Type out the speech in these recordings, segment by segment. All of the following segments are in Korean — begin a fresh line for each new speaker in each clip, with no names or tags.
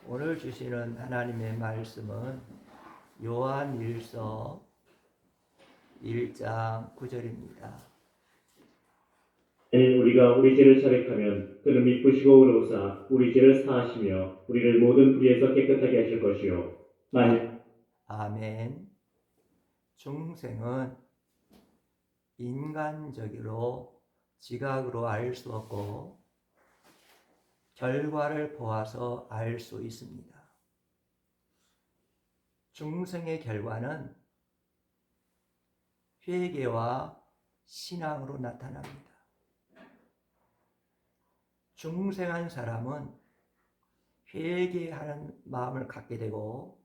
오늘 주시는 하나님의 말씀은 요한일서 1장 9절입니다.
우리가 우리 죄를 자백하면 그는 미쁘시고 의로우사 우리 죄를 사하시며 우리를 모든 불의에서 깨끗하게 하실 것이요.
아멘. 중생은 인간적으로 지각으로 알 수 없고 결과를 보아서 알 수 있습니다. 중생의 결과는 회개와 신앙으로 나타납니다. 중생한 사람은 회개하는 마음을 갖게 되고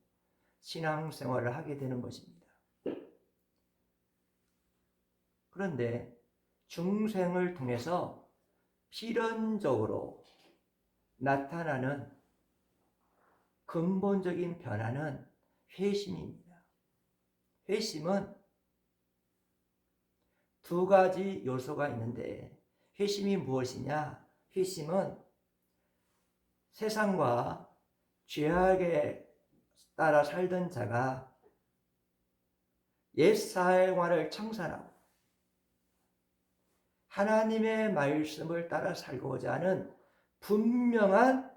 신앙생활을 하게 되는 것입니다. 그런데 중생을 통해서 필연적으로 나타나는 근본적인 변화는 회심입니다. 회심은 두 가지 요소가 있는데 회심이 무엇이냐? 회심은 세상과 죄악에 따라 살던 자가 옛 생활을 청산하고 하나님의 말씀을 따라 살고자 하는 분명한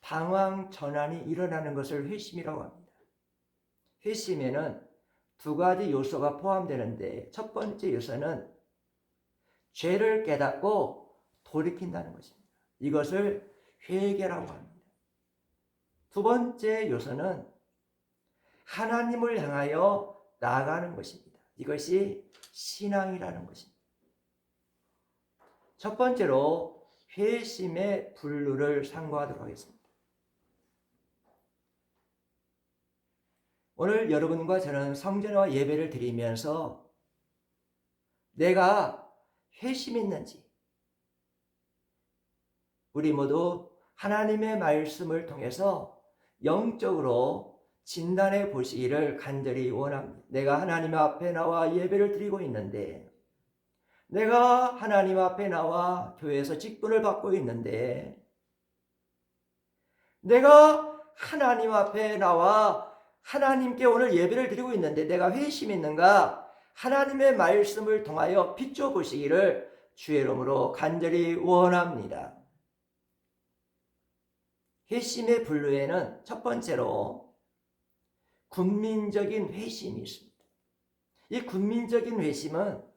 방향 전환이 일어나는 것을 회심이라고 합니다. 회심에는 두 가지 요소가 포함되는데 첫 번째 요소는 죄를 깨닫고 돌이킨다는 것입니다. 이것을 회개라고 합니다. 두 번째 요소는 하나님을 향하여 나아가는 것입니다. 이것이 신앙이라는 것입니다. 첫 번째로 회심의 분류를 상고하도록 하겠습니다. 오늘 여러분과 저는 성전과 예배를 드리면서 내가 회심했는지 우리 모두 하나님의 말씀을 통해서 영적으로 진단해 보시기를 간절히 원합니다. 내가 하나님 앞에 나와 예배를 드리고 있는데 내가 하나님 앞에 나와 교회에서 직분을 받고 있는데 내가 하나님 앞에 나와 하나님께 오늘 예배를 드리고 있는데 내가 회심했는가? 하나님의 말씀을 통하여 비춰보시기를 주의 이름으로 간절히 원합니다. 회심의 분류에는 첫 번째로 군민적인 회심이 있습니다. 이 군민적인 회심은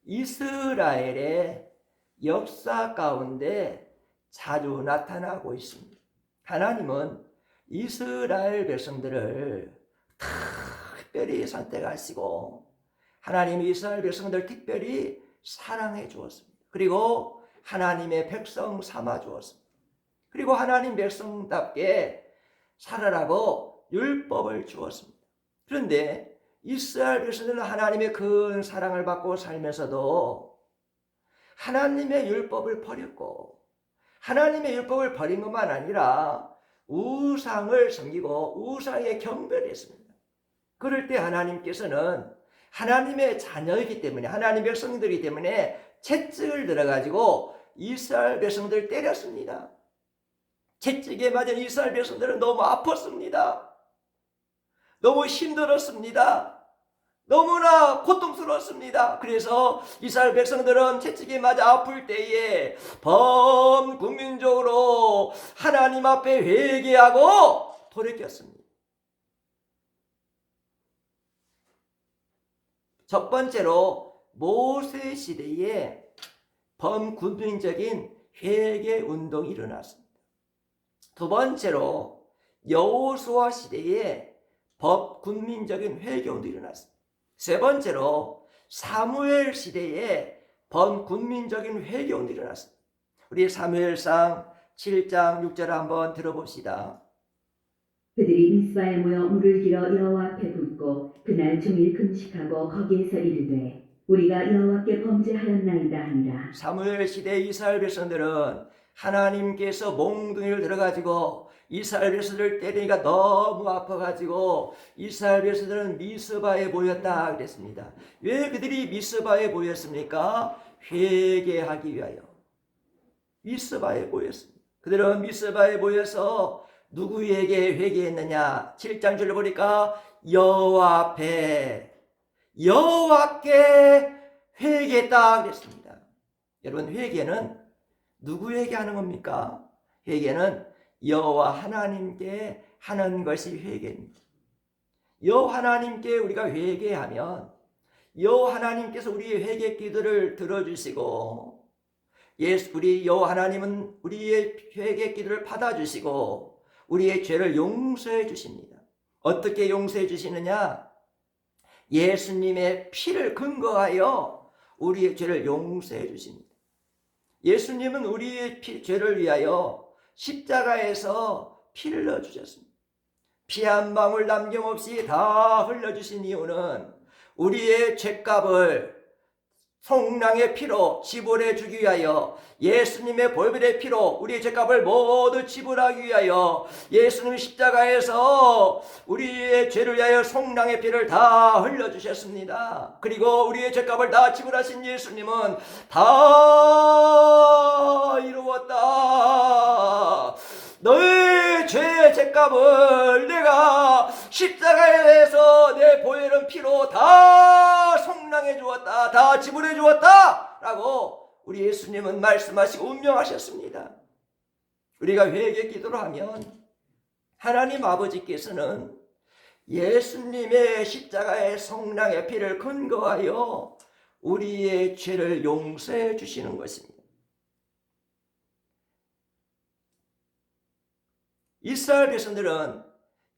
이스라엘의 역사 가운데 자주 나타나고 있습니다. 하나님은 이스라엘 백성들을 특별히 선택하시고 하나님이 이스라엘 백성들을 특별히 사랑해 주었습니다. 그리고 하나님의 백성 삼아 주었습니다. 그리고 하나님 백성답게 살아라고 율법을 주었습니다. 그런데 이스라엘 백성들은 하나님의 큰 사랑을 받고 살면서도 하나님의 율법을 버렸고 하나님의 율법을 버린 것만 아니라 우상을 섬기고 우상에 경배했습니다. 그럴 때 하나님께서는 하나님의 자녀이기 때문에 하나님 백성들이기 때문에 채찍을 들어가지고 이스라엘 백성들을 때렸습니다. 채찍에 맞은 이스라엘 백성들은 너무 아팠습니다. 너무 힘들었습니다. 너무나 고통스러웠습니다. 그래서 이스라엘 백성들은 채찍에 맞아 아플 때에 범국민적으로 하나님 앞에 회개하고 돌이켰습니다. 첫 번째로 모세 시대에 범국민적인 회개 운동이 일어났습니다. 두 번째로 여호수아 시대에 범국민적인 회개 운동이 일어났습니다. 세 번째로 사무엘 시대에 범국민적인 회개 운동이 일어났습니다. 우리 사무엘상 7장 6절 한번 들어봅시다.
그들이 미스바에 모여 물을 길어 여호와 앞에 붓고 그날 종일 금식하고 거기에서 이르되 우리가 여호와께 범죄하였나이다 하니라.
사무엘 시대 이스라엘 백성들은 하나님께서 몽둥이를 들어가지고 이스라엘 백성들을 때리니까 너무 아파가지고 이스라엘 백성들은 미스바에 모였다 그랬습니다. 왜 그들이 미스바에 모였습니까? 회개하기 위하여 미스바에 모였습니다. 그들은 미스바에 모여서 누구에게 회개했느냐? 7장 줄을 보니까 여호와께 회개했다 그랬습니다. 여러분, 회개는 누구에게 하는 겁니까? 회개는 여호와 하나님께 하는 것이 회개입니다. 여호와 하나님께 우리가 회개하면 여호와 하나님께서 우리의 회개 기도를 들어주시고, 우리 여호와 하나님은 우리의 회개 기도를 받아주시고 우리의 죄를 용서해 주십니다. 어떻게 용서해 주시느냐? 예수님의 피를 근거하여 우리의 죄를 용서해 주십니다. 예수님은 우리의 죄를 위하여 십자가에서 피를 넣어주셨습니다. 피 한 방울 남김없이 다 흘려주신 이유는 우리의 죄값을 성량의 피로 지불해 주기 위하여, 예수님의 보혈의 피로 우리의 죄값을 모두 지불하기 위하여 예수님 십자가에서 우리의 죄를 위하여 성량의 피를 다 흘려주셨습니다. 그리고 우리의 죄값을 다 지불하신 예수님은 다 이루었다, 너의 죄의 죄값을 내가 십자가에서 내 보혈은 피로 다 성량해 주었다, 다 지불해 주었다 라고 우리 예수님은 말씀하시고 운명하셨습니다. 우리가 회개 기도를 하면 하나님 아버지께서는 예수님의 십자가의 성량의 피를 근거하여 우리의 죄를 용서해 주시는 것입니다. 이스라엘 백성들은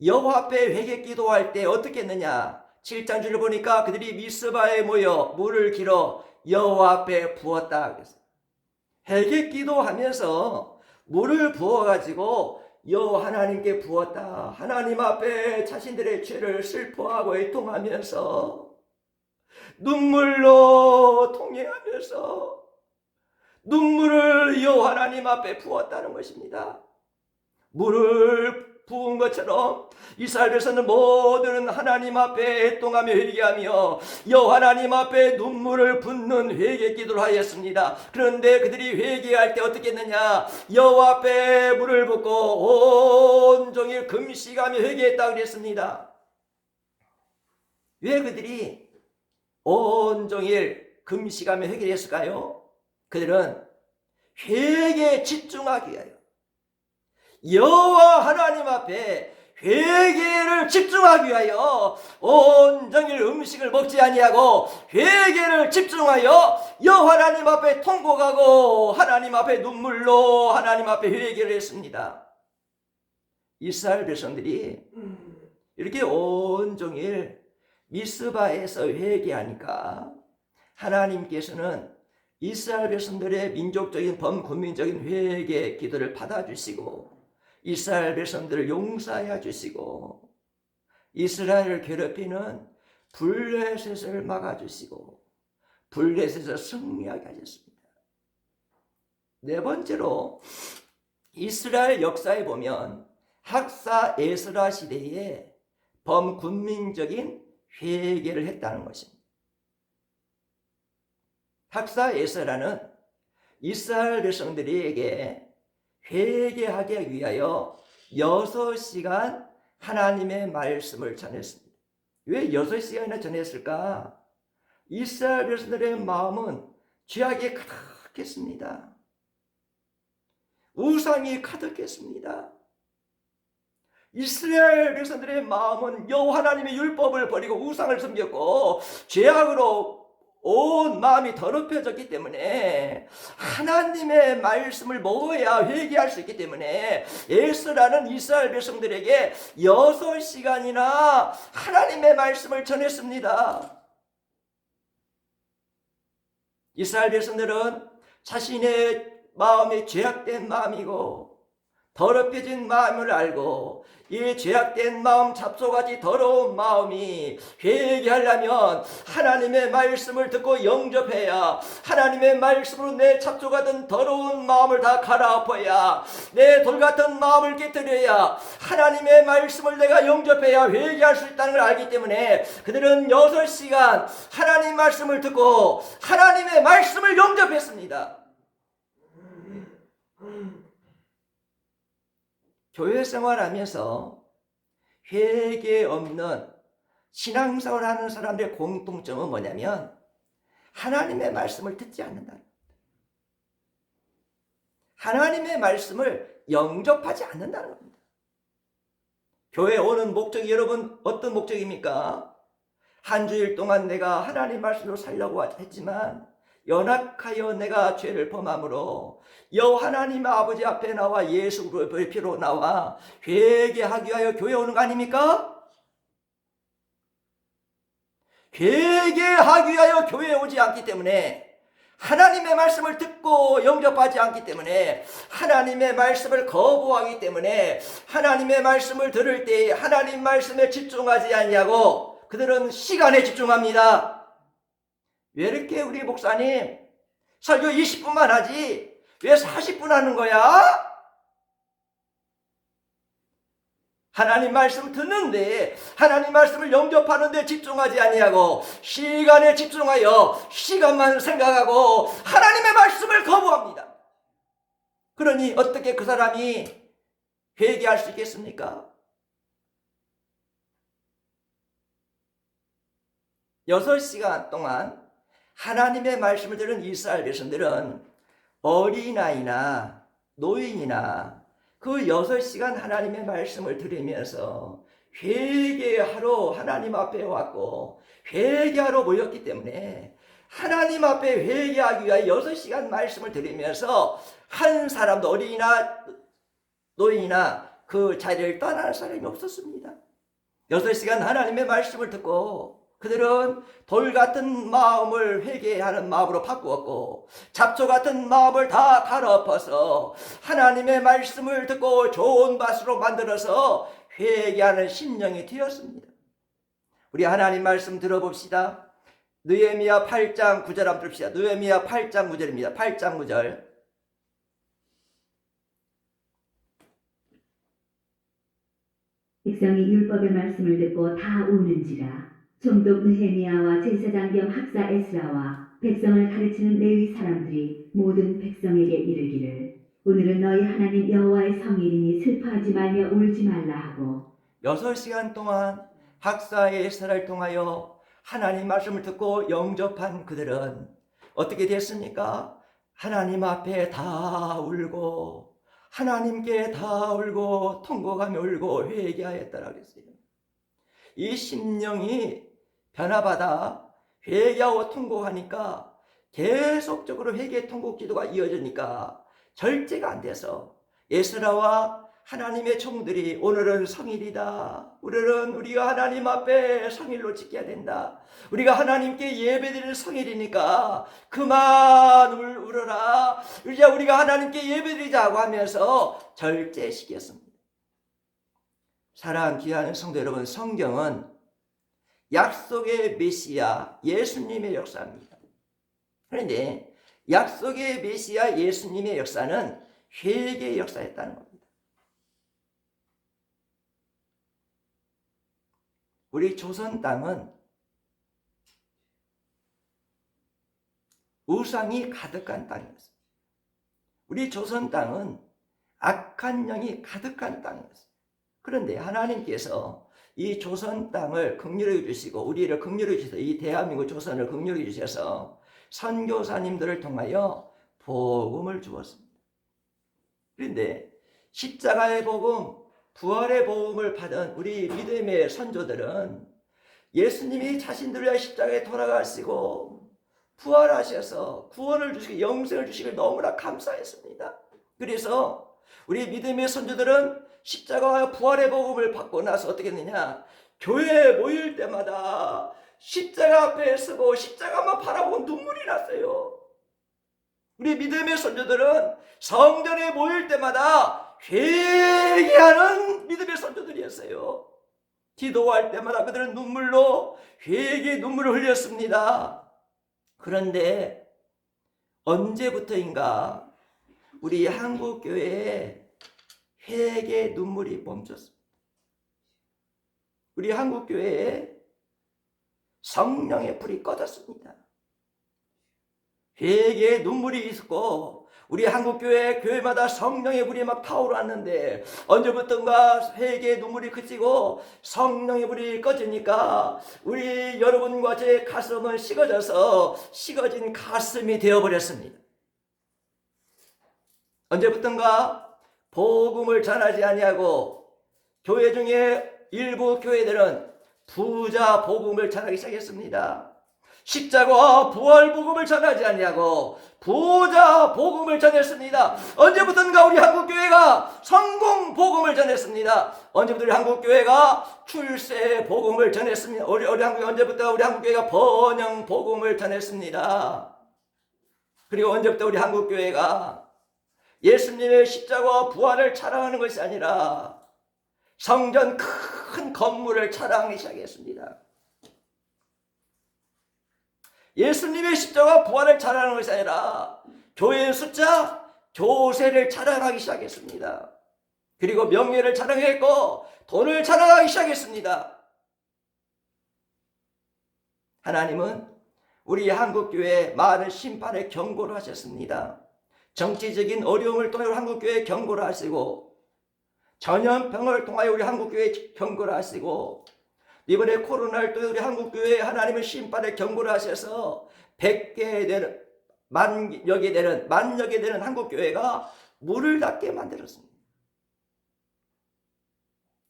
여호와 앞에 회개 기도할 때 어떻게 했느냐? 7장 줄을 보니까 그들이 미스바에 모여 물을 길어 여호와 앞에 부었다 그랬어요. 회개 기도하면서 물을 부어가지고 여호와 하나님께 부었다. 하나님 앞에 자신들의 죄를 슬퍼하고 애통하면서 눈물로 통회하면서 눈물을 여호와 하나님 앞에 부었다는 것입니다. 물을 부은 것처럼 이스라엘 백성들 모두는 하나님 앞에 애통하며 회개하며 여호와 하나님 앞에 눈물을 붓는 회개 기도를 하였습니다. 그런데 그들이 회개할 때 어떻게 했느냐? 여호와 앞에 물을 붓고 온종일 금식하며 회개했다고 그랬습니다. 왜 그들이 온종일 금식하며 회개했을까요? 그들은 회개에 집중하기 위하여, 여호와 하나님 앞에 회개를 집중하기 위하여 온종일 음식을 먹지 아니하고 회개를 집중하여 여호와 하나님 앞에 통곡하고 하나님 앞에 눈물로 하나님 앞에 회개를 했습니다. 이스라엘 백성들이 이렇게 온종일 미스바에서 회개하니까 하나님께서는 이스라엘 백성들의 민족적인 범국민적인 회개 기도를 받아주시고 이스라엘 백성들을 용서하여 주시고 이스라엘을 괴롭히는 블레셋을 막아주시고 블레셋을 승리하게 하셨습니다. 네 번째로 이스라엘 역사에 보면 학사 에스라 시대에 범군민적인 회개를 했다는 것입니다. 학사 에스라는 이스라엘 백성들에게 회개하기 위하여 6시간 하나님의 말씀을 전했습니다. 왜 6시간이나 전했을까? 이스라엘 백성들의 마음은 죄악에 가득했습니다. 우상이 가득했습니다. 이스라엘 백성들의 마음은 여호와 하나님의 율법을 버리고 우상을 섬겼고 죄악으로 온 마음이 더럽혀졌기 때문에 하나님의 말씀을 먹어야 회개할 수 있기 때문에 에스라는 이스라엘 백성들에게 6시간이나 하나님의 말씀을 전했습니다. 이스라엘 백성들은 자신의 마음이 죄악된 마음이고 더럽혀진 마음을 알고 이 죄악된 마음, 잡소가지 더러운 마음이 회개하려면 하나님의 말씀을 듣고 영접해야, 하나님의 말씀으로 내 잡소가든 더러운 마음을 다 갈아엎어야, 내 돌같은 마음을 깨뜨려야, 하나님의 말씀을 내가 영접해야 회개할 수 있다는 걸 알기 때문에 그들은 6시간 하나님 말씀을 듣고 하나님의 말씀을 영접했습니다. 교회 생활하면서 회개 없는 신앙생활 하는 사람들의 공통점은 뭐냐면 하나님의 말씀을 듣지 않는다. 하나님의 말씀을 영접하지 않는다는 겁니다. 교회 오는 목적이 여러분 어떤 목적입니까? 한 주일 동안 내가 하나님 말씀으로 살려고 했지만 연약하여 내가 죄를 범함으로 하나님 아버지 앞에 나와 예수 그리스도의 피로 나와 회개하기 위하여 교회 오는 거 아닙니까? 회개하기 위하여 교회에 오지 않기 때문에 하나님의 말씀을 듣고 영접하지 않기 때문에 하나님의 말씀을 거부하기 때문에 하나님의 말씀을 들을 때 하나님 말씀에 집중하지 않냐고 그들은 시간에 집중합니다. 왜 이렇게 우리 목사님 설교 20분만 하지 왜 40분 하는 거야? 하나님 말씀 듣는데 하나님 말씀을 영접하는데 집중하지 아니하고 시간에 집중하여 시간만 생각하고 하나님의 말씀을 거부합니다. 그러니 어떻게 그 사람이 회개할 수 있겠습니까? 6시간 동안 하나님의 말씀을 들은 이스라엘 백성들은 어린아이나 노인이나 그 6시간 하나님의 말씀을 들으면서 회개하러 하나님 앞에 왔고 회개하러 모였기 때문에 하나님 앞에 회개하기 위해 6시간 말씀을 들으면서 한 사람도 어린이나 노인이나 그 자리를 떠나는 사람이 없었습니다. 6시간 하나님의 말씀을 듣고 그들은 돌 같은 마음을 회개하는 마음으로 바꾸었고 잡초 같은 마음을 다 갈아엎어서 하나님의 말씀을 듣고 좋은 밭으로 만들어서 회개하는 심령이 되었습니다. 우리 하나님 말씀 들어봅시다. 느헤미야 8장 9절 한번 들읍시다. 느헤미야 8장 9절입니다. 8장 9절.
백성이 율법의 말씀을 듣고 다 우는지라. 총독 느헤미야와 제사장 겸 학사 에스라와 백성을 가르치는 레위 사람들이 모든 백성에게 이르기를 오늘은 너희 하나님 여호와의 성일이니 슬퍼하지 말며 울지 말라 하고
6시간 동안 학사 에스라를 통하여 하나님 말씀을 듣고 영접한 그들은 어떻게 됐습니까? 하나님 앞에 다 울고 하나님께 다 울고 통곡하며 울고 회개하였다라고 했어요. 이 심령이 변화받아 회개하고 통곡하니까 계속적으로 회개 통곡 기도가 이어지니까 절제가 안 돼서 에스라와 하나님의 종들이 오늘은 성일이다. 오늘은 우리가 하나님 앞에 성일로 지켜야 된다. 우리가 하나님께 예배드릴 성일이니까 그만 울어라. 이제 우리가 하나님께 예배드리자고 하면서 절제시켰습니다. 사랑하는 귀한 성도 여러분, 성경은 약속의 메시아 예수님의 역사입니다. 그런데 약속의 메시아 예수님의 역사는 회개의 역사였다는 겁니다. 우리 조선 땅은 우상이 가득한 땅이었습니다. 우리 조선 땅은 악한 영이 가득한 땅이었습니다. 그런데 하나님께서 이 조선 땅을 긍휼히 주시고 우리를 긍휼히 주셔서 이 대한민국 조선을 긍휼히 주셔서 선교사님들을 통하여 복음을 주었습니다. 그런데 십자가의 복음, 부활의 복음을 받은 우리 믿음의 선조들은 예수님이 자신들을 위해 십자가에 돌아가시고 부활하셔서 구원을 주시고 영생을 주시길 너무나 감사했습니다. 그래서 우리 믿음의 선조들은 십자가와 부활의 복음을 받고 나서 어떻게 했느냐, 교회에 모일 때마다 십자가 앞에 서고 십자가만 바라보고 눈물이 났어요. 우리 믿음의 선조들은 성전에 모일 때마다 회개하는 믿음의 선조들이었어요. 기도할 때마다 그들은 눈물로 회개의 눈물을 흘렸습니다. 그런데 언제부터인가 우리 한국교회에 회개의 눈물이 멈췄습니다. 우리 한국교회에 성령의 불이 꺼졌습니다. 회개의 눈물이 있었고 우리 한국교회 교회마다 성령의 불이 막 타오르는데 언제부턴가 회개의 눈물이 그치고 성령의 불이 꺼지니까 우리 여러분과 제 가슴은 식어져서 식어진 가슴이 되어버렸습니다. 언제부턴가 복음을 전하지 아니하고 교회 중에 일부 교회들은 부자 복음을 전하기 시작했습니다. 십자가와 부활 복음을 전하지 아니하고 부자 복음을 전했습니다. 언제부턴가 우리 한국교회가 성공 복음을 전했습니다. 언제부터 우리 한국교회가 출세 복음을 전했습니다. 언제부터 우리 한국교회가 번영 복음을 전했습니다. 그리고 언제부터 우리 한국교회가 예수님의 십자가와 부활을 자랑하는 것이 아니라 성전 큰 건물을 자랑하기 시작했습니다. 예수님의 십자가와 부활을 자랑하는 것이 아니라 교회의 숫자, 교세를 자랑하기 시작했습니다. 그리고 명예를 자랑했고 돈을 자랑하기 시작했습니다. 하나님은 우리 한국교회에 많은 심판의 경고를 하셨습니다. 정치적인 어려움을 통해 한국교회에 경고를 하시고 전염병을 통하여 우리 한국교회에 경고를 하시고 이번에 코로나를 통해 우리 한국교회에 하나님의 심판의 경고를 하셔서 100개 되는 만여개 되는 한국교회가 물을 닿게 만들었습니다.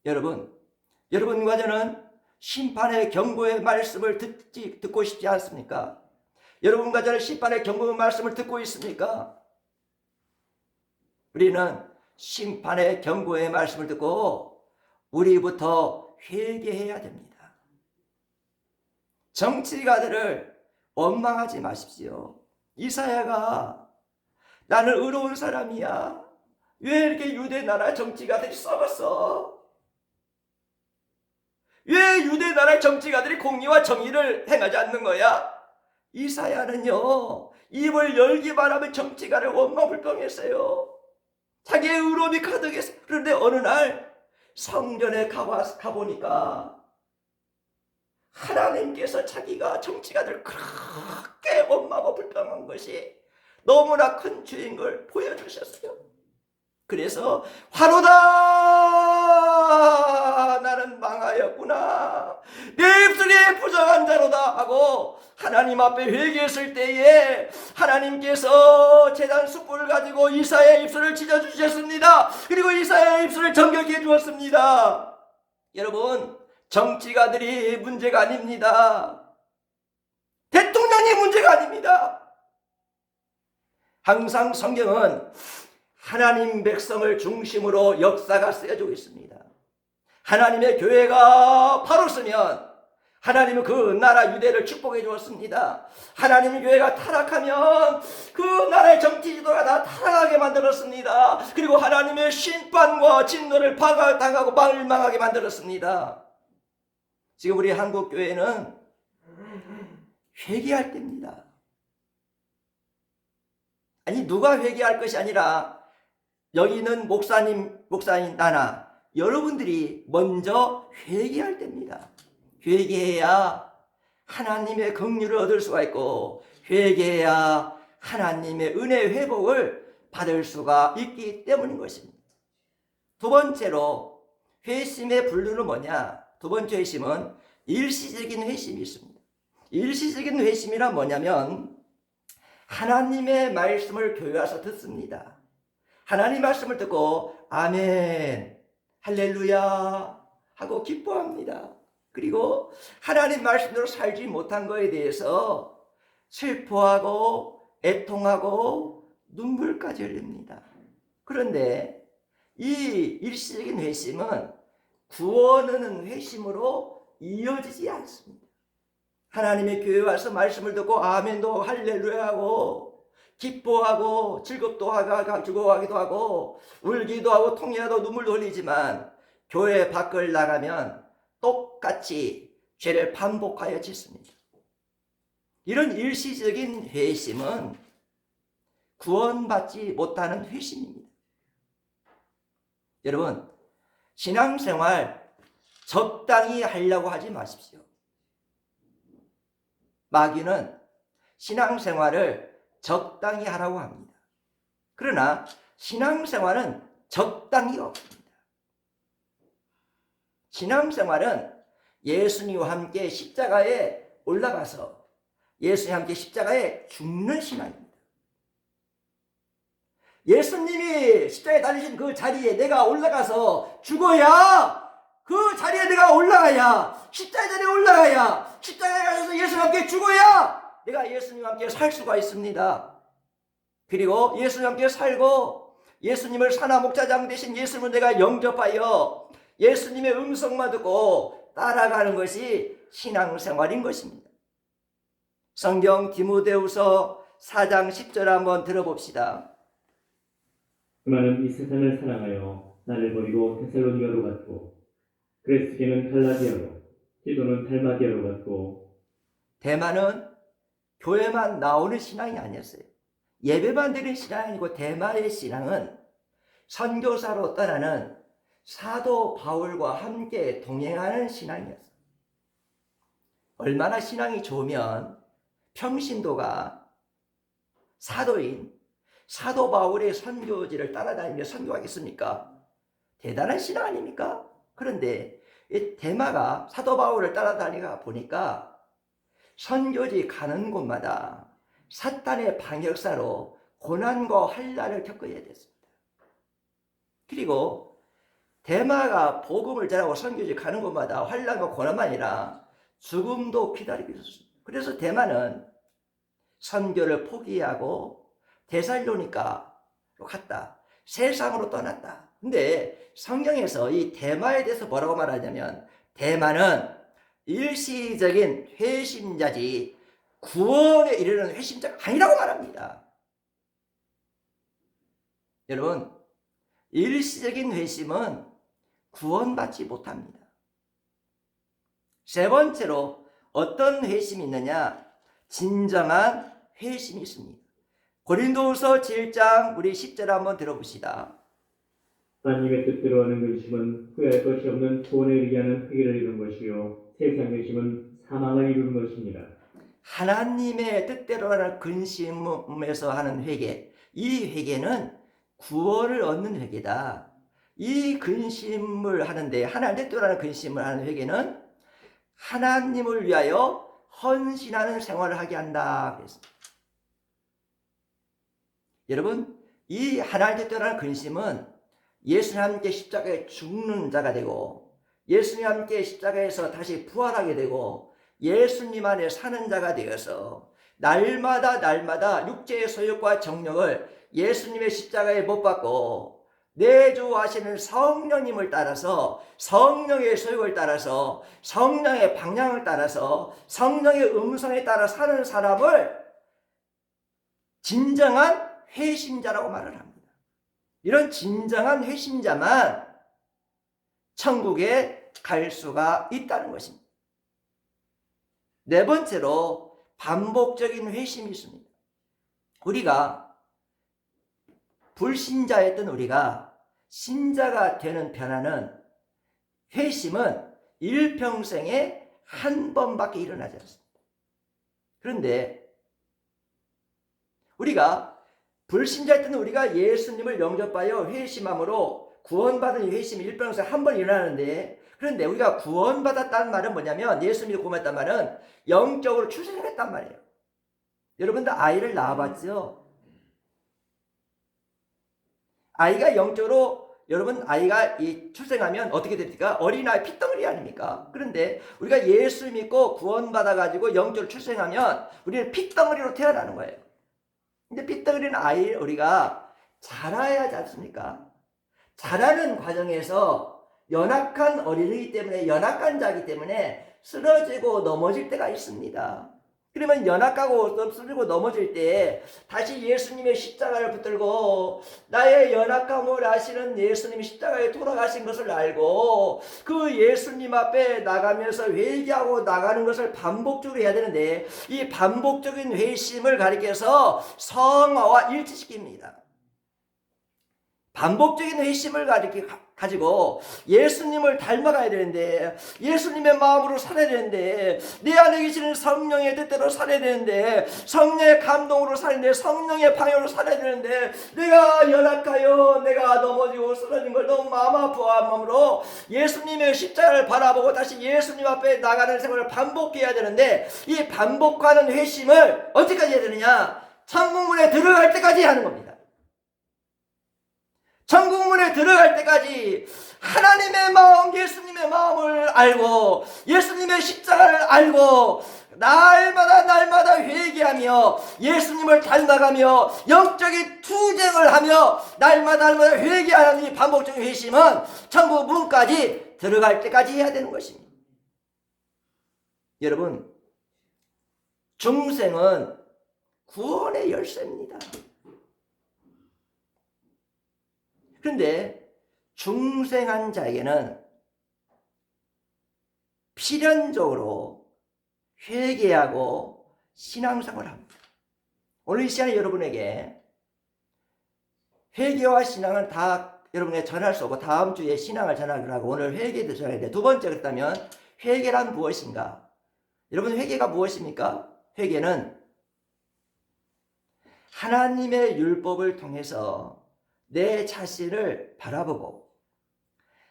여러분과 저는 심판의 경고의 말씀을 듣고 싶지 않습니까? 여러분과 저는 심판의 경고의 말씀을 듣고 있습니까? 우리는 심판의 경고의 말씀을 듣고 우리부터 회개해야 됩니다. 정치가들을 원망하지 마십시오. 이사야가 나는 의로운 사람이야. 왜 이렇게 유대 나라 정치가들이 썩었어? 왜 유대 나라 정치가들이 공의와 정의를 행하지 않는 거야? 이사야는요, 입을 열기만 하면 정치가를 원망불평했어요. 자기의 의로움이 가득했어요. 그런데 어느 날 성전에 가보니까 하나님께서 자기가 정치가들 그렇게 원망하고 불평한 것이 너무나 큰 죄인 걸 보여주셨어요. 그래서 화로다 나는 망하였구나 내 입술이 부정한 자로다 하고 하나님 앞에 회개했을 때에 하나님께서 제단 숯불을 가지고 이사야의 입술을 찢어주셨습니다. 그리고 이사야의 입술을 정결케 해주었습니다. 여러분, 정치가들이 문제가 아닙니다. 대통령이 문제가 아닙니다. 항상 성경은 하나님 백성을 중심으로 역사가 쓰여지고 있습니다. 하나님의 교회가 바로 서면 하나님은 그 나라 유대를 축복해 주었습니다. 하나님의 교회가 타락하면 그 나라의 정치 지도가 다 타락하게 만들었습니다. 그리고 하나님의 심판과 진노를 당하고 멸망하게 만들었습니다. 지금 우리 한국 교회는 회개할 때입니다. 아니, 누가 회개할 것이 아니라 여기 있는 목사님 나나 여러분들이 먼저 회개할 때입니다. 회개해야 하나님의 긍휼을 얻을 수가 있고 회개해야 하나님의 은혜 회복을 받을 수가 있기 때문인 것입니다. 두 번째로 회심의 분류는 뭐냐? 두 번째 회심은 일시적인 회심이 있습니다. 일시적인 회심이란 뭐냐면 하나님의 말씀을 교회 와서 듣습니다. 하나님 말씀을 듣고 아멘, 할렐루야 하고 기뻐합니다. 그리고 하나님 말씀대로 살지 못한 것에 대해서 슬퍼하고 애통하고 눈물까지 흘립니다. 그런데 이 일시적인 회심은 구원하는 회심으로 이어지지 않습니다. 하나님의 교회에 와서 말씀을 듣고 아멘도 할렐루야 하고 기뻐하고 즐거워하기도 하고 울기도 하고 통회하고 눈물도 흘리지만 교회 밖을 나가면 똑같이 죄를 반복하여 짓습니다. 이런 일시적인 회심은 구원받지 못하는 회심입니다. 여러분, 신앙생활 적당히 하려고 하지 마십시오. 마귀는 신앙생활을 적당히 하라고 합니다. 그러나 신앙생활은 적당히 없습니다. 신앙생활은 예수님과 함께 십자가에 올라가서 예수님과 함께 십자가에 죽는 신앙입니다. 예수님이 십자가에 달리신 그 자리에 내가 올라가서 죽어야, 그 자리에 내가 올라가야, 십자가 자리에 올라가야, 십자가에 가서 예수님과 함께 죽어야 내가 예수님과 함께 살 수가 있습니다. 그리고 예수님과 함께 살고 예수님을 사나 목자장 되신 예수님을 내가 영접하여 예수님의 음성만 듣고 따라가는 것이 신앙생활인 것입니다. 성경 디모데후서 4장 10절 한번 들어봅시다.
그만은 이 세상을 사랑하여 나를 버리고 데살로니가로 갔고 그레스게는 갈라디아로 티도는 달마디아로 갔고.
대마는 교회만 나오는 신앙이 아니었어요. 예배만 드리는 신앙이 아니고 대마의 신앙은 선교사로 떠나는 사도 바울과 함께 동행하는 신앙이었어요. 얼마나 신앙이 좋으면 평신도가 사도인 사도 바울의 선교지를 따라다니며 선교하겠습니까? 대단한 신앙 아닙니까? 그런데 이 대마가 사도 바울을 따라다니가 보니까 선교지 가는 곳마다 사탄의 방역사로 고난과 환난을 겪어야 됐습니다. 그리고 대마가 복음을 전하고 선교지 가는 곳마다 환난과 고난만 아니라 죽음도 기다리고 있었습니다. 그래서 대마는 선교를 포기하고 데살로니가로 갔다. 세상으로 떠났다. 근데 성경에서 이 대마에 대해서 뭐라고 말하냐면 대마는 일시적인 회심자지 구원에 이르는 회심자가 아니라고 말합니다. 여러분, 일시적인 회심은 구원받지 못합니다. 세 번째로 어떤 회심이 있느냐? 진정한 회심이 있습니다. 고린도후서 7장 우리 10절 한번 들어봅시다.
하나님의 뜻대로 하는 근심은 후회할 것이 없는 구원에 이르게 하는 회개를 이루는 것이요 세상 근심은 사망을 이루는 것입니다.
하나님의 뜻대로 하는 근심에서 하는 회개, 이 회개는 구원을 얻는 회개다. 이 근심을 하는데, 하나님 뜻대로 하는 근심을 하는 회개는 하나님을 위하여 헌신하는 생활을 하게 한다 그랬습니다. 여러분, 이 하나님 뜻대로 하는 근심은 예수님 함께 십자가에 죽는 자가 되고 예수님 함께 십자가에서 다시 부활하게 되고 예수님 안에 사는 자가 되어서 날마다 육체의 소욕과 정욕을 예수님의 십자가에 못 박고 내주하시는 성령님을 따라서 성령의 소욕을 따라서 성령의 방향을 따라서 성령의 음성에 따라 사는 사람을 진정한 회심자라고 말을 합니다. 이런 진정한 회심자만 천국에 갈 수가 있다는 것입니다. 네 번째로 반복적인 회심이 있습니다. 우리가 불신자였던 우리가 신자가 되는 변화는 회심은 일평생에 한 번밖에 일어나지 않습니다. 그런데 우리가 불신자였던 우리가 예수님을 영접하여 회심함으로 구원받은 회심이 일평생 한 번 일어나는데, 그런데 우리가 구원받았다는 말은 뭐냐면, 예수님이 구원받았다는 말은 영적으로 출생을 했단 말이에요. 여러분들 아이를 낳아봤죠? 아이가 영적으로, 여러분 아이가 출생하면 어떻게 됩니까? 어린아이 핏덩어리 아닙니까? 그런데 우리가 예수 믿고 구원받아가지고 영적으로 출생하면 우리는 핏덩어리로 태어나는 거예요. 근데 핏덩어리는 아이 우리가 자라야 하지 않습니까? 자라는 과정에서 연약한 어린이기 때문에, 연약한 자이기 때문에 쓰러지고 넘어질 때가 있습니다. 그러면 연약하고 쓰러지고 넘어질 때 다시 예수님의 십자가를 붙들고 나의 연약함을 아시는 예수님이 십자가에 돌아가신 것을 알고 그 예수님 앞에 나가면서 회개하고 나가는 것을 반복적으로 해야 되는데, 이 반복적인 회심을 가리켜서 성화와 일치시킵니다. 반복적인 회심을 가지고 예수님을 닮아가야 되는데, 예수님의 마음으로 살아야 되는데, 내 안에 계시는 성령의 뜻대로 살아야 되는데, 성령의 감동으로 살아야 되는데, 성령의 방향으로 살아야 되는데, 내가 연약하여 내가 넘어지고 쓰러진 걸 너무 마음 아파한 마음으로 예수님의 십자가를 바라보고 다시 예수님 앞에 나가는 생활을 반복해야 되는데, 이 반복하는 회심을 언제까지 해야 되느냐? 천국문에 들어갈 때까지 하는 겁니다. 천국문에 들어갈 때까지 하나님의 마음, 예수님의 마음을 알고 예수님의 십자가를 알고 날마다 회개하며 예수님을 닮아가며 영적인 투쟁을 하며 날마다 회개하는 이 반복적인 회심은 천국 문까지 들어갈 때까지 해야 되는 것입니다. 여러분, 중생은 구원의 열쇠입니다. 그런데 중생한 자에게는 필연적으로 회개하고 신앙생활을 합니다. 오늘 이 시간에 여러분에게 회개와 신앙은 다 여러분에게 전할 수 없고 다음 주에 신앙을 전하기로 하고 오늘 회개도 전해야 돼. 두 번째, 그렇다면 회개란 무엇인가? 여러분, 회개가 무엇입니까? 회개는 하나님의 율법을 통해서 내 자신을 바라보고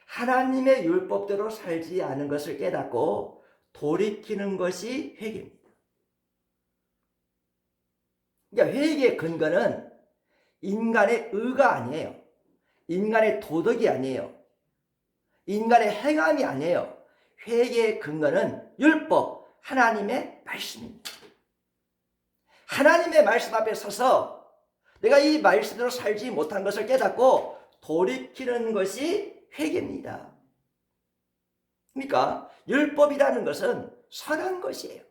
하나님의 율법대로 살지 않은 것을 깨닫고 돌이키는 것이 회개입니다. 그러니까 회개의 근거는 인간의 의가 아니에요. 인간의 도덕이 아니에요. 인간의 행함이 아니에요. 회개의 근거는 율법, 하나님의 말씀입니다. 하나님의 말씀 앞에 서서 내가 이 말씀대로 살지 못한 것을 깨닫고 돌이키는 것이 회개입니다. 그러니까 율법이라는 것은 선한 것이에요.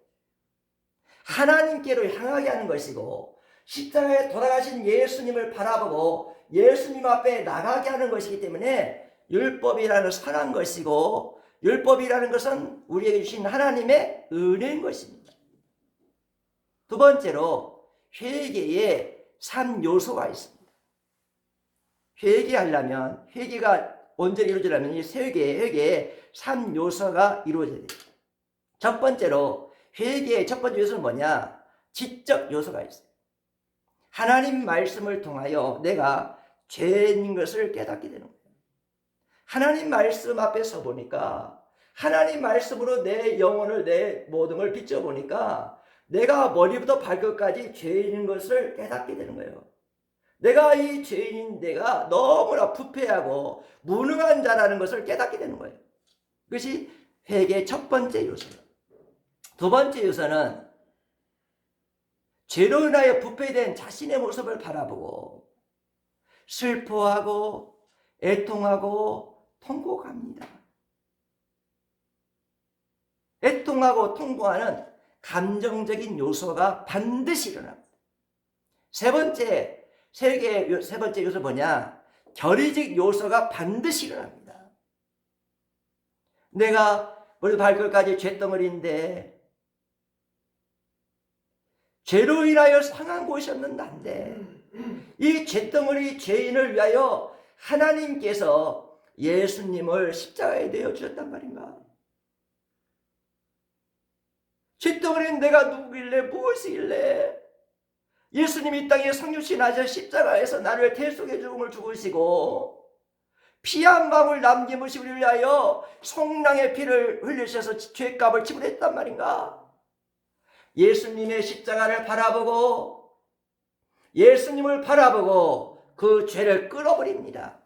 하나님께로 향하게 하는 것이고 십자가에 돌아가신 예수님을 바라보고 예수님 앞에 나가게 하는 것이기 때문에 율법이라는 선한 것이고 율법이라는 것은 우리에게 주신 하나님의 은혜인 것입니다. 두 번째로 회개에 3요소가 있습니다. 회개하려면, 회개가 온전히 이루어지려면 이 회개에 3요소가 이루어져야 됩니다. 첫 번째로 회개의 첫 번째 요소는 뭐냐? 지적 요소가 있어요. 하나님 말씀을 통하여 내가 죄인 것을 깨닫게 되는 거예요. 하나님 말씀 앞에 서 보니까 하나님 말씀으로 내 영혼을, 내 모든 걸 비춰보니까 내가 머리부터 발끝까지 죄인인 것을 깨닫게 되는 거예요. 내가 이 죄인인 내가 너무나 부패하고 무능한 자라는 것을 깨닫게 되는 거예요. 그것이 회개의 첫 번째 요소예요. 두 번째 요소는 죄로 인하여 부패된 자신의 모습을 바라보고 슬퍼하고 애통하고 통곡합니다. 애통하고 통곡하는 감정적인 요소가 반드시 일어납니다. 세 번째 요소 뭐냐? 결의적 요소가 반드시 일어납니다. 내가 머리 발끝까지 죄덩어리인데 죄로 인하여 상한 곳이었는 난데 이 죄덩어리 죄인을 위하여 하나님께서 예수님을 십자가에 내어 주셨단 말인가? 죄덩어리는 내가 누구길래 무엇이길래 예수님이 이 땅에 성육신 하셔 십자가에서 나를 대속의 죽음을 죽으시고 피 한 방울 남김없이 우리를 위하여 송랑의 피를 흘리셔서 죄값을 지불했단 말인가? 예수님의 십자가를 바라보고 예수님을 바라보고 그 죄를 끌어버립니다.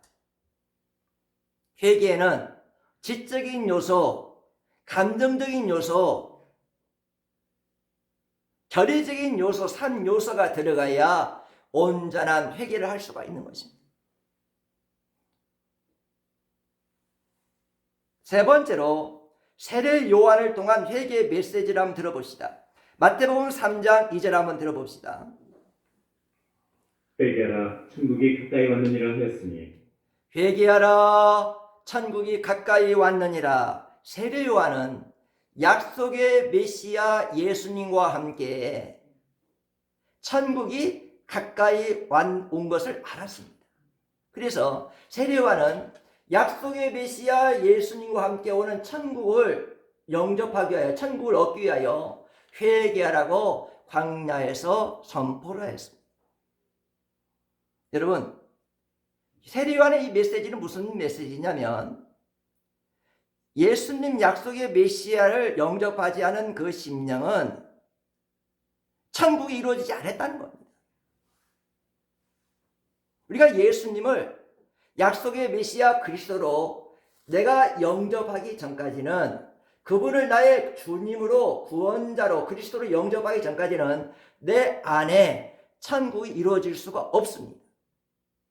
회개에는 지적인 요소, 감정적인 요소, 결의적인 요소 3요소가 들어가야 온전한 회개를 할 수가 있는 것입니다. 세 번째로 세례 요한을 통한 회개의 메시지를 한번 들어봅시다. 마태복음 3장 2절 한번 들어봅시다.
회개하라 천국이 가까이 왔느니라 하였으니
회개하라 천국이 가까이 왔느니라. 세례 요한은 약속의 메시아 예수님과 함께 천국이 가까이 온 것을 알았습니다. 그래서 세례 요한은 약속의 메시아 예수님과 함께 오는 천국을 영접하기 위하여, 천국을 얻기 위하여 회개하라고 광야에서 선포를 했습니다. 여러분, 세례요한의 이 메시지는 무슨 메시지냐면, 예수님 약속의 메시아를 영접하지 않은 그 심령은 천국이 이루어지지 않았다는 겁니다. 우리가 예수님을 약속의 메시아 그리스도로 내가 영접하기 전까지는, 그분을 나의 주님으로 구원자로 그리스도로 영접하기 전까지는 내 안에 천국이 이루어질 수가 없습니다.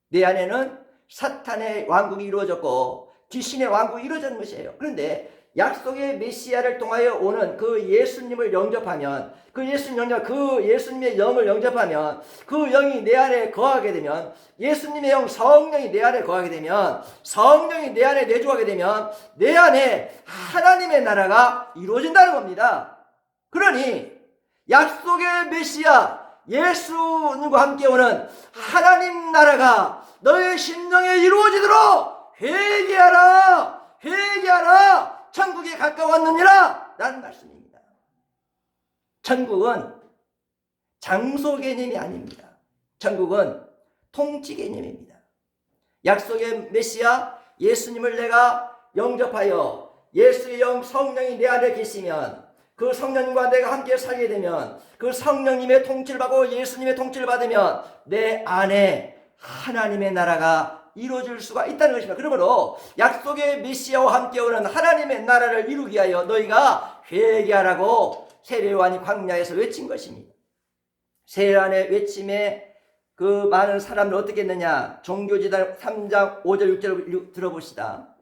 내 안에는 사탄의 왕국이 이루어졌고 귀신의 왕국이 이루어진 것이에요. 그런데 약속의 메시아를 통하여 오는 그 예수님을 영접하면, 그 예수님의 영을 영접하면, 그 영이 내 안에 거하게 되면, 예수님의 영 성령이 내 안에 거하게 되면, 성령이 내 안에 내주하게 되면 내 안에 하나님의 나라가 이루어진다는 겁니다. 그러니 약속의 메시아 예수님과 함께 오는 하나님 나라가 너의 심령에 이루어지도록 회개하라, 회개하라, 천국에 가까웠느니라 라는 말씀입니다. 천국은 장소 개념이 아닙니다. 천국은 통치 개념입니다. 약속의 메시아 예수님을 내가 영접하여 예수의 영 성령이 내 안에 계시면, 그 성령님과 내가 함께 살게 되면, 그 성령님의 통치를 받고 예수님의 통치를 받으면 내 안에 하나님의 나라가 이루어질 수가 있다는 것입니다. 그러므로 약속의 메시아와 함께 오는 하나님의 나라를 이루기 위하여 너희가 회개하라고 세례요한이 광야에서 외친 것입니다. 세례요한의 외침에 그 많은 사람들 어떻게 했느냐? 종교지단 3장 5절 6절을 들어봅시다.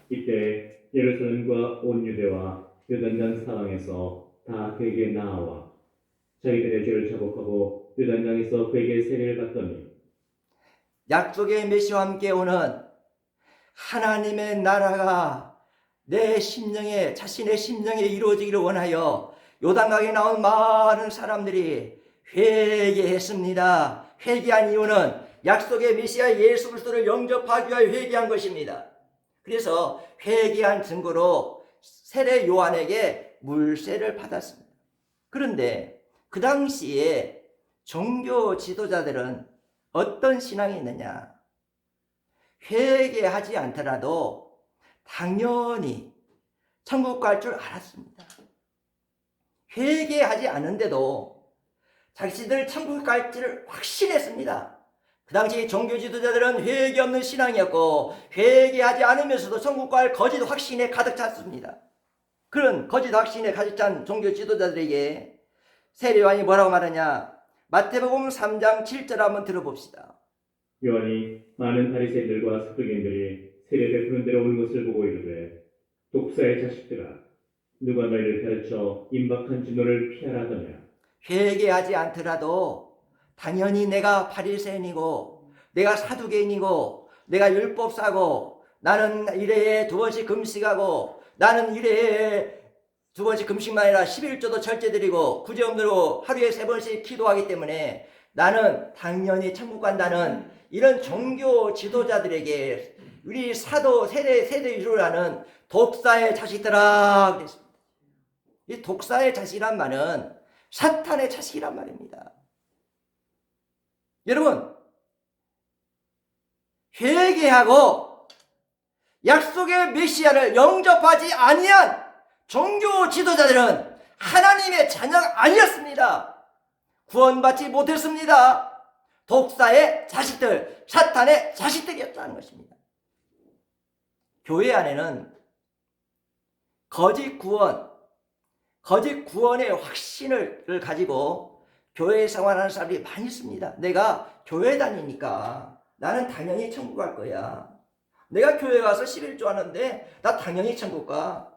이때 예루살렘과 온 유대와 요단강 사방에서 다 그에게 나아와 자기들의 죄를 자복하고 요단강에서 그에게 세례를 받더니,
약속의 메시아와 함께 오는 하나님의 나라가 내 심령에, 자신의 심령에 이루어지기를 원하여 요단강에 나온 많은 사람들이 회개했습니다. 회개한 이유는 약속의 메시아 예수 그리스도를 영접하기 위하여 회개한 것입니다. 그래서 회개한 증거로 세례 요한에게 물세를 받았습니다. 그런데 그 당시에 종교 지도자들은 어떤 신앙이 있느냐? 회개하지 않더라도 당연히 천국 갈 줄 알았습니다. 회개하지 않은데도 자신들 천국 갈지를 확신했습니다. 그 당시 종교 지도자들은 회개 없는 신앙이었고, 회개하지 않으면서도 천국 갈 거짓 확신에 가득 찼습니다. 그런 거짓 확신에 가득 찬 종교 지도자들에게 세례요한이 뭐라고 말하냐? 마태복음 3장 7절 한번 들어봅시다.
요한이 많은 바리새인들과 서기관들이 세례 베푸는 데로 오는 것을 보고 이르되, 독사의 자식들아, 누가 너희를 가르쳐 임박한 진노를 피하라 하더냐?
회개하지 않더라도 당연히 내가 바리새인이고, 내가 사두개인이고, 내가 율법사고, 나는 1회에 2번씩 금식하고, 나는 1회에 2번씩 금식만 아니라 11조도 철제드리고 구제음대로 하루에 3번씩 기도하기 때문에 나는 당연히 천국 간다는 이런 종교 지도자들에게 우리 사도 세대 유로라는 독사의 자식들아 그랬습니다. 이 독사의 자식이란 말은 사탄의 자식이란 말입니다. 여러분, 회개하고 약속의 메시아를 영접하지 아니한 종교 지도자들은 하나님의 자녀가 아니었습니다. 구원받지 못했습니다. 독사의 자식들, 사탄의 자식들이었다는 것입니다. 교회 안에는 거짓 구원의 확신을 가지고 교회 생활하는 사람들이 많이 있습니다. 내가 교회 다니니까 나는 당연히 천국 갈 거야. 내가 교회 가서 11조 하는데 나 당연히 천국 가.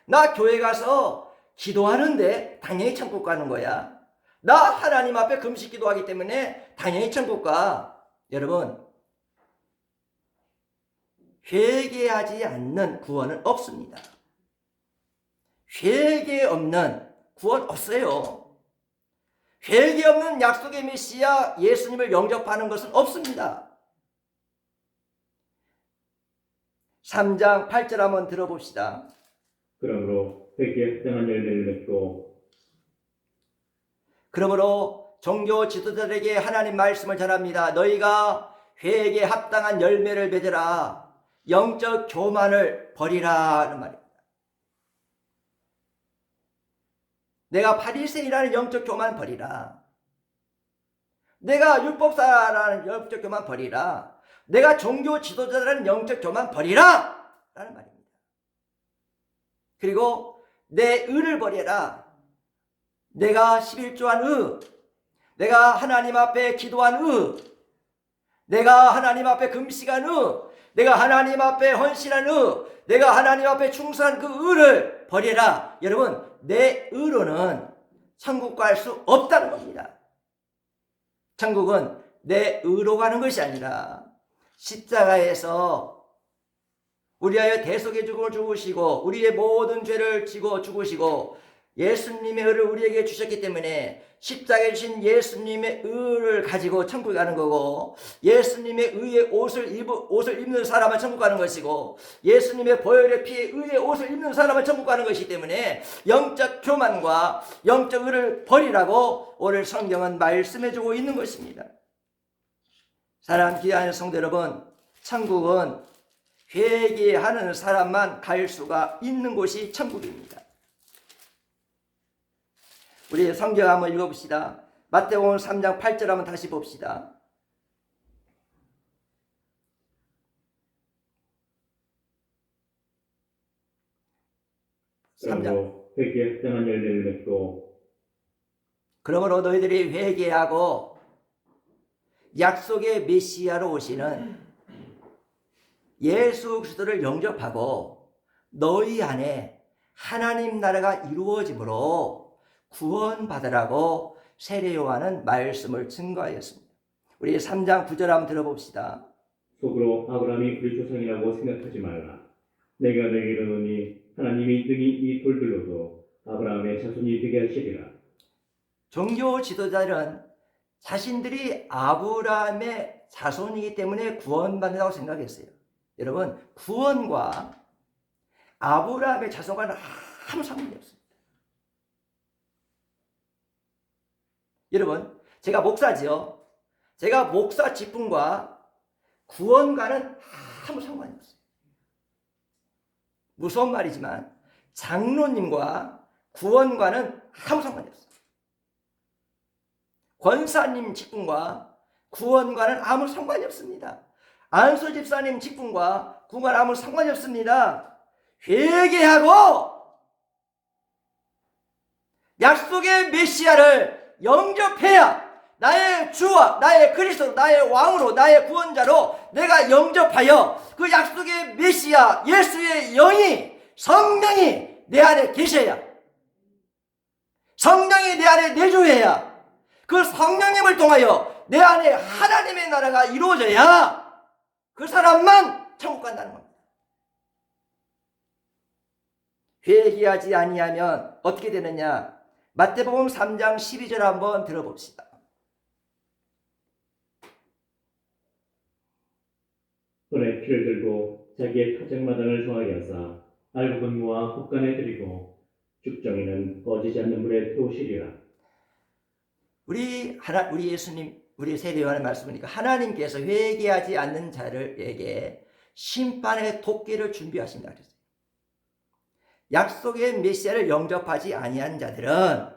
나 교회 가서 기도하는데 당연히 천국 가는 거야. 나 하나님 앞에 금식 기도하기 때문에 당연히 천국 가. 여러분, 회개하지 않는 구원은 없습니다. 회개 없는 구원 없어요. 회개 없는 약속의 메시아 예수님을 영접하는 것은 없습니다. 3장 8절 한번 들어봅시다.
그러므로 회개에 합당한 열매를 맺고
그러므로 종교 지도자들에게 하나님 말씀을 전합니다. 너희가 회개에 합당한 열매를 맺으라. 영적 교만을 버리라 하는 말입니다. 내가 바리새인이라는 영적 교만 버리라. 내가 율법사라는 영적 교만 버리라. 내가 종교 지도자라는 영적 교만 버리라 라는 말입니다. 그리고 내 의를 버려라. 내가 11조한 의, 내가 하나님 앞에 기도한 의, 내가 하나님 앞에 금식한 의, 내가 하나님 앞에 헌신한 의, 내가 하나님 앞에 충성한 그 의를 버려라. 여러분, 내 의로는 천국 갈 수 없다는 겁니다. 천국은 내 의로 가는 것이 아니라 십자가에서 우리하여 대속의 죽음을 죽으시고 우리의 모든 죄를 지고 죽으시고 예수님의 의를 우리에게 주셨기 때문에 십자가에 주신 예수님의 의를 가지고 천국에 가는 거고, 예수님의 의의 옷을 입는 사람은 천국 가는 것이고, 예수님의 보혈의 피에 의의 옷을 입는 사람은 천국 가는 것이기 때문에 영적 교만과 영적 의를 버리라고 오늘 성경은 말씀해주고 있는 것입니다. 사랑하는 귀한 성도 여러분, 천국은 회개하는 사람만 갈 수가 있는 곳이 천국입니다. 우리 성경 한번 읽어봅시다. 마태복음 3장 8절 한번 다시 봅시다.
그러므로 회개에 합당한 열매를 맺고
그러므로 너희들이 회개하고 약속의 메시아로 오시는 예수 그리스도를 영접하고 너희 안에 하나님 나라가 이루어짐으로 구원받으라고 세례 요한은 말씀을 증거하였습니다. 우리 3장 9절 한번 들어봅시다.
속으로 아브라함이 우리 조상이라고 생각하지 말라. 내가 너에게 이르노니 하나님이 등이 이 돌들로도 아브라함의 자손이 되게 하시리라.
종교 지도자들은 자신들이 아브라함의 자손이기 때문에 구원받는다고 생각했어요. 여러분, 구원과 아브라함의 자손과는 아무 상관이 없습니다. 여러분, 제가 목사지요. 제가 목사 직분과 구원과는 아무 상관이 없어요. 무서운 말이지만 장로님과 구원과는 아무 상관이 없어요. 권사님 직분과 구원과는 아무 상관이 없습니다. 안수 집사님 직분과 구원과는 아무 상관이 없습니다. 회개하고 약속의 메시아를 영접해야 나의 주와 나의 그리스도 나의 왕으로 나의 구원자로 내가 영접하여 그 약속의 메시아 예수의 영이 성령이 내 안에 계셔야, 성령이 내 안에 내주해야 그 성령님을 통하여 내 안에 하나님의 나라가 이루어져야 그 사람만 천국 간다는 겁니다. 회개하지 아니하면 어떻게 되느냐? 마태복음 3장 12절 한번 들어봅시다.
손에 피를 들고 자기의 타작마당을 정하게 하사 알곡은 모아 곳간에 들이고 죽정이는 꺼지지 않는 불에 태우시리라.
우리 예수님, 우리 세례 요한의 말씀이니까 하나님께서 회개하지 않는 자들에게 심판의 도끼를 준비하신다 그랬어요. 약속의 메시아를 영접하지 아니한 자들은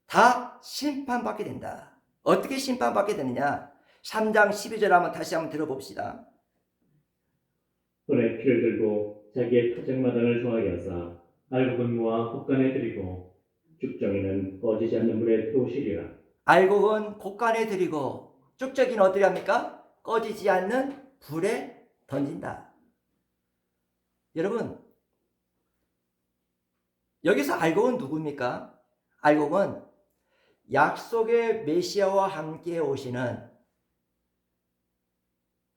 다 심판받게 된다. 어떻게 심판받게 되느냐? 3장 12절 한번 다시 한번 들어봅시다.
손에 피를 들고 자기의 타작마당을 정하게 하사 알곡은 모아 곳간에 들이고 죽정이는 꺼지지 않는 불에 태우시리라.
알곡은 곳간에 들이고 쭉저기는 어떻게 합니까? 꺼지지 않는 불에 던진다. 여러분, 여기서 알곡은 누굽니까? 알곡은 약속의 메시아와 함께 오시는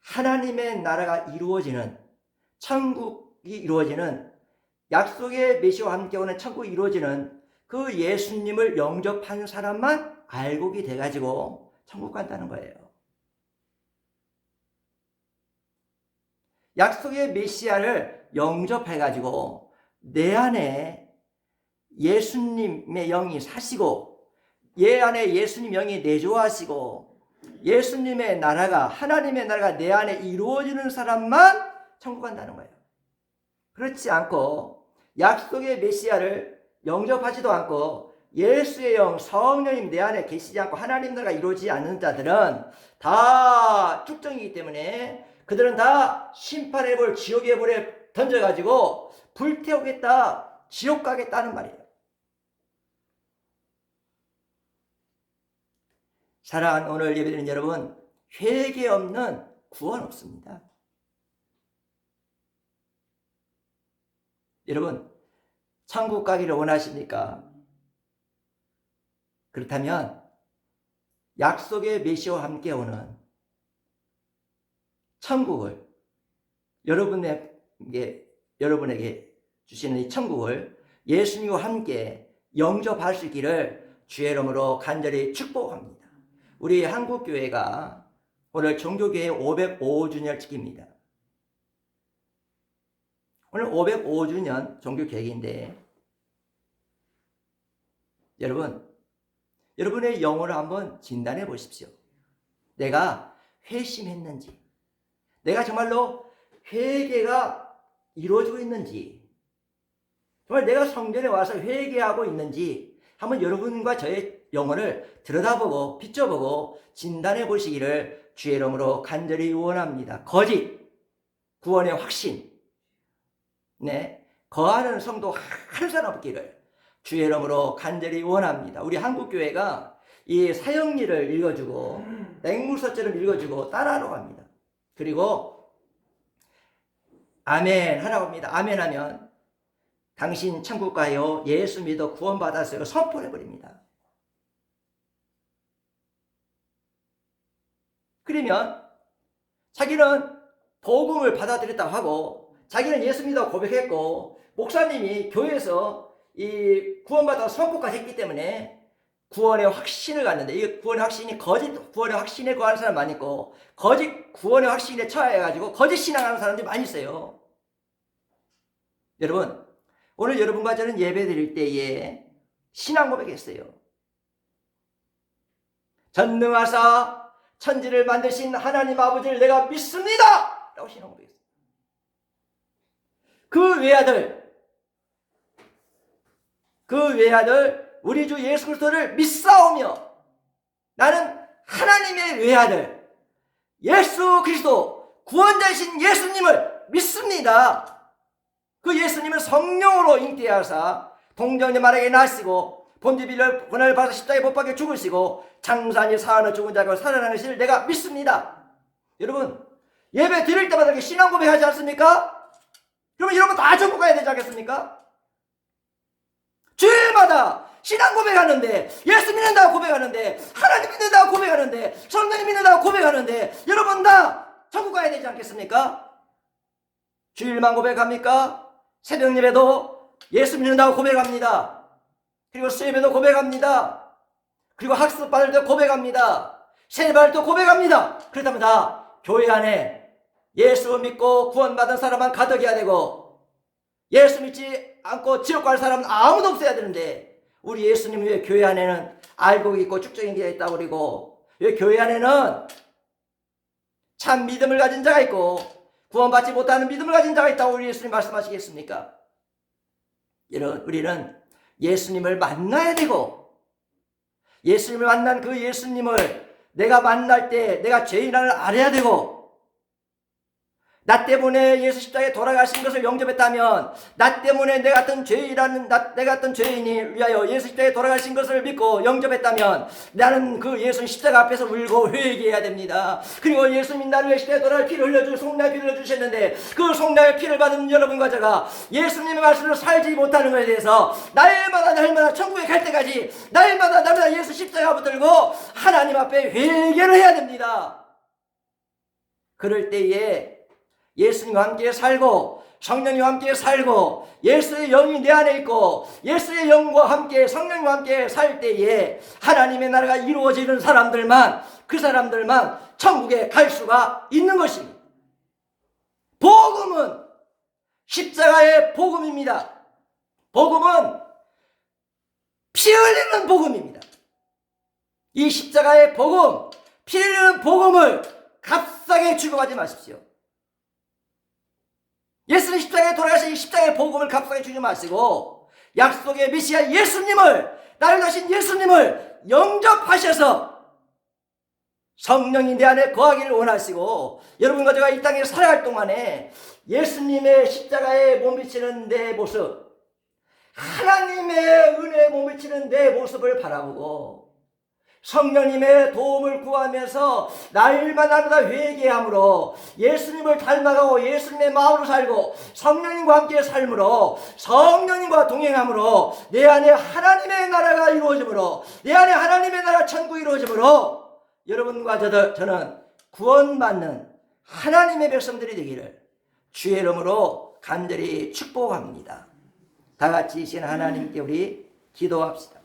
하나님의 나라가 이루어지는 천국이 이루어지는 약속의 메시아와 함께 오는 천국이 이루어지는 그 예수님을 영접한 사람만 알곡이 돼가지고 천국 간다는 거예요. 약속의 메시아를 영접해가지고 내 안에 예수님의 영이 사시고 내 안에 예수님 영이 내조하시고 예수님의 나라가 하나님의 나라가 내 안에 이루어지는 사람만 천국 간다는 거예요. 그렇지 않고 약속의 메시아를 영접하지도 않고 예수의 영 성령님 내 안에 계시지 않고 하나님 나라가 이루어지지 않는 자들은 다 축정이기 때문에 그들은 다 심판해 볼 지옥의 불에 던져가지고 불태우겠다, 지옥 가겠다는 말이에요. 사랑하는 오늘 예배드리는 여러분, 회개 없는 구원 없습니다. 여러분, 천국 가기를 원하십니까? 그렇다면 약속의 메시아와 함께 오는 천국을 여러분에게 주시는 이 천국을 예수님과 함께 영접할 수 있기를 주의 이름으로 간절히 축복합니다. 우리 한국교회가 오늘 종교개혁 505주년을 지킵니다. 오늘 505주년 종교개혁인데 여러분의 영혼을 한번 진단해 보십시오. 내가 회심했는지, 내가 정말로 회개가 이루어지고 있는지, 정말 내가 성전에 와서 회개하고 있는지 한번 여러분과 저의 영혼을 들여다보고 비춰보고 진단해 보시기를 주의 이름으로 간절히 원합니다. 거짓, 구원의 확신, 거하는 성도 한 사람 없기를 주의 이름으로 간절히 원합니다. 우리 한국교회가 이 사형리를 읽어주고 맹물서처럼 읽어주고 따라하라고 합니다. 그리고 아멘 하라고 합니다. 아멘 하면 당신 천국 가요, 예수 믿어 구원받았어요 선포해버립니다. 그러면 자기는 복음을 받아들였다고 하고 자기는 예수 믿어 고백했고 목사님이 교회에서 이 구원받아 선포까지 했기 때문에 구원의 확신을 갖는데 이 구원의 확신이 거짓 구원의 확신에 거하는 사람 많이 있고 거짓 구원의 확신에 처해가지고 거짓 신앙하는 사람들이 많이 있어요. 여러분, 오늘 여러분과 저는 예배 드릴 때에 신앙 고백했어요. 전능하사 천지를 만드신 하나님 아버지를 내가 믿습니다! 라고 신앙 고백했어요. 그 외아들 우리 주 예수 그리스도를 믿사오며 나는 하나님의 외아들 예수 그리스도 구원자이신 예수님을 믿습니다. 그 예수님을 성령으로 잉태하사 동정녀 마리아에게 나시고 본디빌을 고난을 받아 십자가에 못 박혀 죽으시고 장사니 사하는 죽은 자가 살아나는 것을 내가 믿습니다. 여러분, 예배 드릴 때마다 이렇게 신앙 고백하지 않습니까? 그러면 여러분 다 천국 가야 되지 않겠습니까? 주일마다 신앙 고백하는데, 예수 믿는다고 고백하는데, 하나님 믿는다고 고백하는데, 성령 믿는다고 고백하는데 여러분 다 천국 가야 되지 않겠습니까? 주일만 고백합니까? 새벽 예배도 예수 믿는다고 고백합니다. 그리고 수요예배도 고백합니다. 그리고 학습 받을 때 고백합니다. 세례 받을 때 고백합니다. 그렇다면 다 교회 안에 예수 믿고 구원받은 사람만 가득해야 되고 예수 믿지 않고 지옥 갈 사람은 아무도 없어야 되는데 우리 예수님 왜 교회 안에는 알고 있고 축적인 게 있다고 그러고 왜 교회 안에는 참 믿음을 가진 자가 있고 구원받지 못하는 믿음을 가진 자가 있다고 우리 예수님 말씀하시겠습니까? 우리는 예수님을 만나야 되고 예수님을 만난 그 예수님을 내가 만날 때 내가 죄인을 알아야 되고 나 때문에 예수 십자가에 돌아가신 것을 영접했다면 나 때문에 내 같은 죄인이 위하여 예수 십자가에 돌아가신 것을 믿고 영접했다면 나는 그 예수 십자가 앞에서 울고 회개해야 됩니다. 그리고 예수님 나를 위해 십자가에 돌아갈 피를 흘려주고 속량의 피를 흘려주셨는데 그 속량의 피를 받은 여러분과 제가 예수님의 말씀으로 살지 못하는 것에 대해서 날마다 천국에 갈 때까지 날마다 예수 십자가 붙들고 하나님 앞에 회개를 해야 됩니다. 그럴 때에 예수님과 함께 살고 성령님과 함께 살고 예수의 영이 내 안에 있고 예수의 영과 함께 성령님과 함께 살 때에 하나님의 나라가 이루어지는 그 사람들만 천국에 갈 수가 있는 것입니다. 복음 십자가의 복음입니다. 복음은 피 흘리는 복음입니다. 이 십자가의 복음, 피 흘리는 복음을 값싸게 취급하지 마십시오. 예수님 십자가에 돌아가신 이 십자가의 복음을 값싸게 주지 마시고 약속의 메시아 예수님을, 나를 다신 예수님을 영접하셔서 성령이 내 안에 거하기를 원하시고, 여러분과 제가 이 땅에 살아갈 동안에 예수님의 십자가에 몸비치는 내 모습, 하나님의 은혜에 몸비치는 내 모습을 바라보고 성령님의 도움을 구하면서 날마다 회개함으로 예수님을 닮아가고 예수님의 마음으로 살고 성령님과 함께 삶으로, 성령님과 동행함으로 내 안에 하나님의 나라가 이루어지므로, 내 안에 하나님의 나라 천국이 이루어지므로 여러분과 저는 구원받는 하나님의 백성들이 되기를 주의 이름으로 간절히 축복합니다. 다 같이 이 시간 하나님께 우리 기도합시다.